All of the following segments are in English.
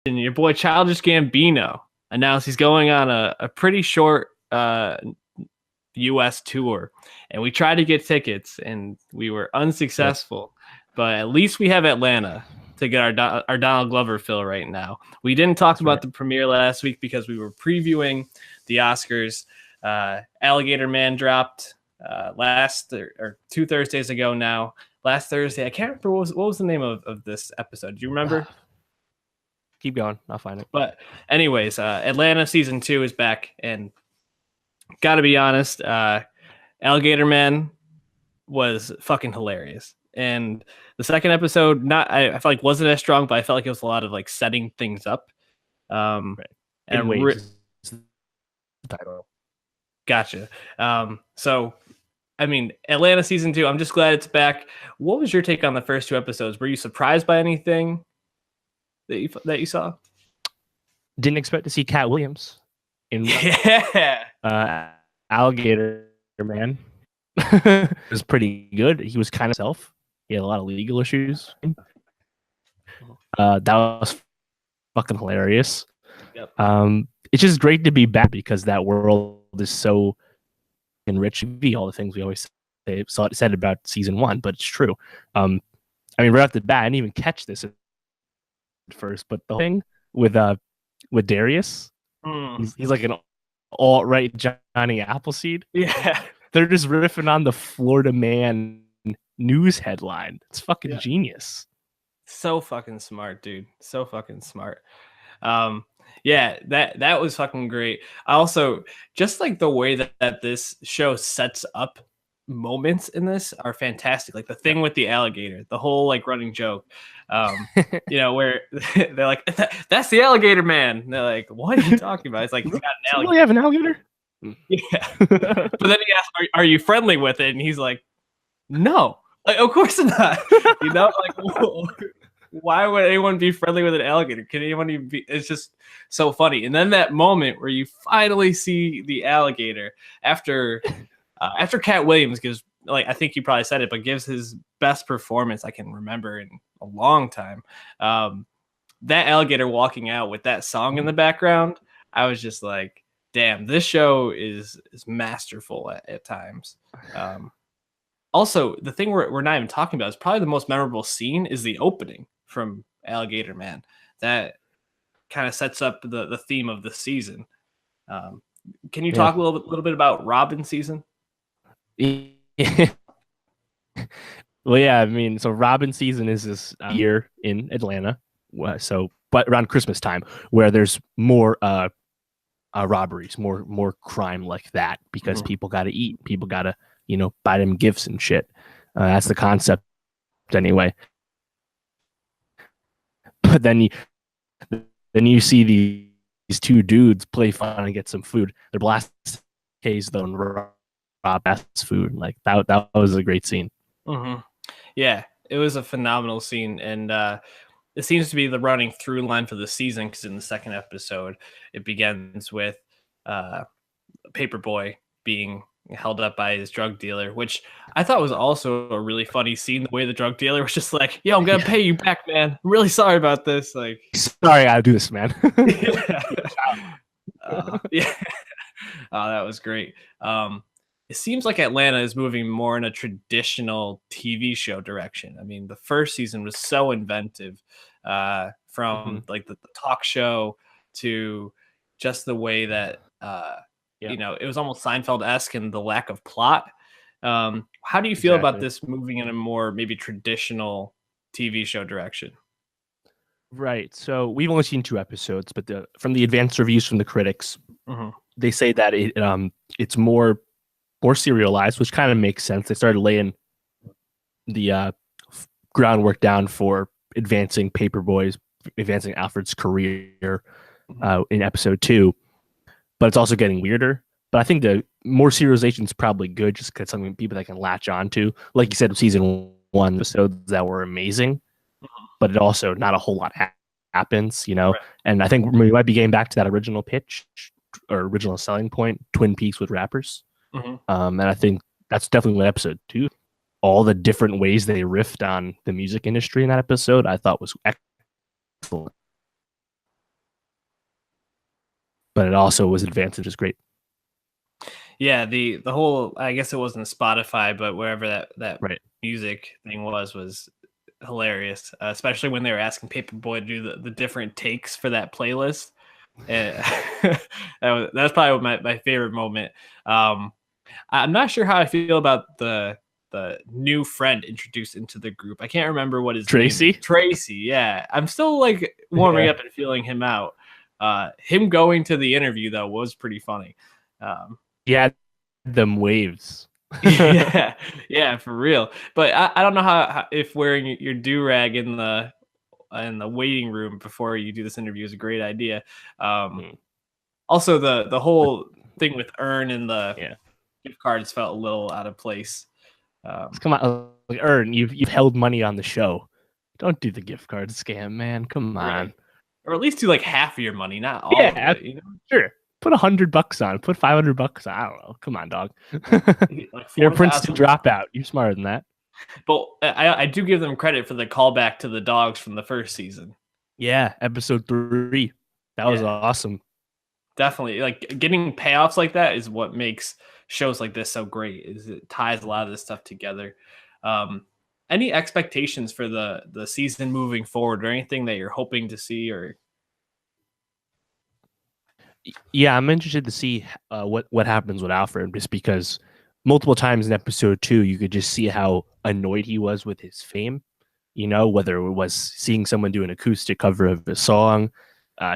your boy Childish Gambino announced he's going on a pretty short U.S. tour, and we tried to get tickets, and we were unsuccessful. But at least we have Atlanta to get our Donald Glover fill right now. We didn't talk about the premiere last week because we were previewing the Oscars. Alligator Man dropped last or 2 Thursdays ago now. Last Thursday, I can't remember what was the name of this episode. Do you remember? Keep going. I'll find it. But anyways, Atlanta season 2 is back, and gotta be honest, Alligator Man was fucking hilarious. And the second episode, I felt like wasn't as strong, but I felt like it was a lot of like setting things up. And title. Gotcha. So I mean, Atlanta season 2, I'm just glad it's back. What was your take on the first 2 episodes? Were you surprised by anything that you saw? Didn't expect to see Cat Williams in Alligator Man. It was pretty good. He was kind of self. He had a lot of legal issues. That was fucking hilarious. Yep. It's just great to be back because that world is so enriching. All the things we always said about season 1, but it's true. I mean, right off the bat, I didn't even catch this at first, but the thing with Darius, he's like an alt-right Johnny Appleseed. Yeah, they're just riffing on the Florida Man news headline. It's fucking genius. So fucking smart, dude. So fucking smart. Yeah, that was fucking great. I also just like the way that this show sets up moments in this are fantastic. Like the thing with the alligator, the whole like running joke, where they're like, "That's the Alligator Man." And they're like, "What are you talking about?" It's like, "He's got an alligator." Really have an alligator? Yeah. But then he asks, "Are you friendly with it?" And he's like, "No, like of course not." Like. Whoa. Why would anyone be friendly with an alligator? Can anyone even be? It's just so funny. And then that moment where you finally see the alligator after Cat Williams gives, like, I think you probably said it, but gives his best performance I can remember in a long time. That alligator walking out with that song in the background, I was just like, damn, this show is masterful at times. Also, the thing we're not even talking about is probably the most memorable scene is the opening from Alligator Man. That kind of sets up the theme of the season. Can you talk a little bit about Robin's season? Well, yeah, I mean, so Robin's season is this year in Atlanta. But around Christmas time, where there's more robberies, more crime like that, because people got to eat, people got to buy them gifts and shit. That's the concept, anyway. But then you see these 2 dudes play fun and get some food. They're blasting case though and rob fast food. Like that was a great scene. Mm-hmm. Yeah, it was a phenomenal scene, and it seems to be the running through line for the season because in the second episode it begins with Paperboy being held up by his drug dealer, which I thought was also a really funny scene. The way the drug dealer was just like, "Yo, I'm gonna pay you back, man. I'm really sorry about this." Like, sorry, I gotta do this, man. Yeah. Oh, that was great. It seems like Atlanta is moving more in a traditional TV show direction. I mean, the first season was so inventive, from like the talk show to just the way that it was almost Seinfeld-esque in the lack of plot. How do you feel about this moving in a more maybe traditional TV show direction? Right. So we've only seen 2 episodes, but from the advanced reviews from the critics, they say that it's more serialized, which kind of makes sense. They started laying the groundwork down for advancing Alfred's career in episode 2. But it's also getting weirder. But I think the more serialization is probably good, just because something people that can latch on to. Like you said, season 1 episodes that were amazing, but it also not a whole lot happens, Right. And I think we might be getting back to that original pitch or original selling point, Twin Peaks with rappers. And I think that's definitely what episode 2. All the different ways they riffed on the music industry in that episode, I thought was excellent. but it also was advanced, which is great. Yeah, the whole, I guess it wasn't Spotify, but wherever that Right. music thing was hilarious, especially when they were asking Paperboy to do the different takes for that playlist. That's probably my favorite moment. I'm not sure how I feel about the new friend introduced into the group. I can't remember what his name is. Tracy. Tracy. Yeah, I'm still like warming Yeah. up and feeling him out. Him going to the interview though was pretty funny. Yeah, them waves. Yeah, yeah, for real. But I don't know how if wearing your do rag in the waiting room before you do this interview is a great idea. Mm. Also, the whole thing with Earn and the Yeah. gift cards felt a little out of place. Come on, like, Earn, you've held money on the show. Don't do the gift card scam, man. Come on. Right. Or at least do like half of your money, not all of Yeah, it. You know, sure. Put $100 on. Put $500 on. I don't know. Come on, dog. like You're a 4,000. Princeton dropout. You're smarter than that. But I do give them credit for the callback to the dogs from the first season. Yeah, episode 3. That was awesome. Definitely, like getting payoffs like that is what makes shows like this so great. Is it ties a lot of this stuff together. Any expectations for the season moving forward, or anything that you're hoping to see, or Yeah, I'm interested to see what happens with Alfred, just because multiple times in episode 2, you could just see how annoyed he was with his fame. You know, whether it was seeing someone do an acoustic cover of a song,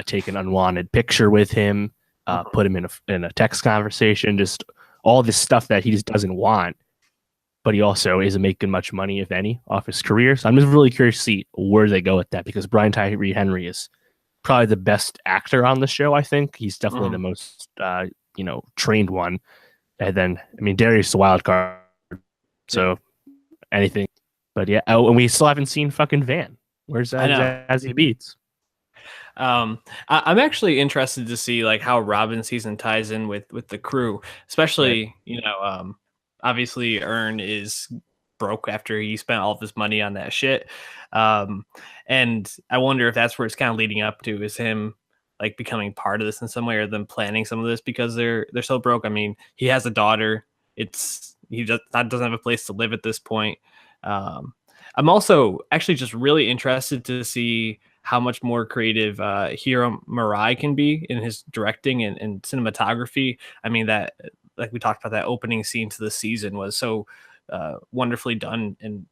take an unwanted picture with him, put him in a text conversation, just all this stuff that he just doesn't want. But he also isn't making much money, if any, off his career. So I'm just really curious to see where they go with that, because Brian Tyree Henry is probably the best actor on the show. I think he's definitely the most trained one. And then, I mean, Darius is a wild card, so anything. But yeah, oh, and we still haven't seen fucking Van. Where's Zazie Beats? I'm actually interested to see like how Robin's season ties in with the crew, especially obviously Earn is broke after he spent all of his money on that shit, and I wonder if that's where it's kind of leading up to, is him like becoming part of this in some way, or them planning some of this because they're so broke. I mean, he has a daughter. He doesn't have a place to live at this point. I'm also actually just really interested to see how much more creative Hiro Murai can be in his directing and cinematography. I mean, that, like we talked about, that opening scene to the season was so wonderfully done and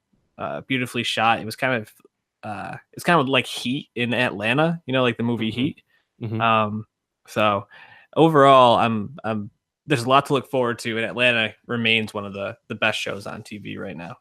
beautifully shot. It was it's kind of like Heat in Atlanta, like the movie Heat. So overall, I'm there's a lot to look forward to, and Atlanta remains one of the best shows on TV right now.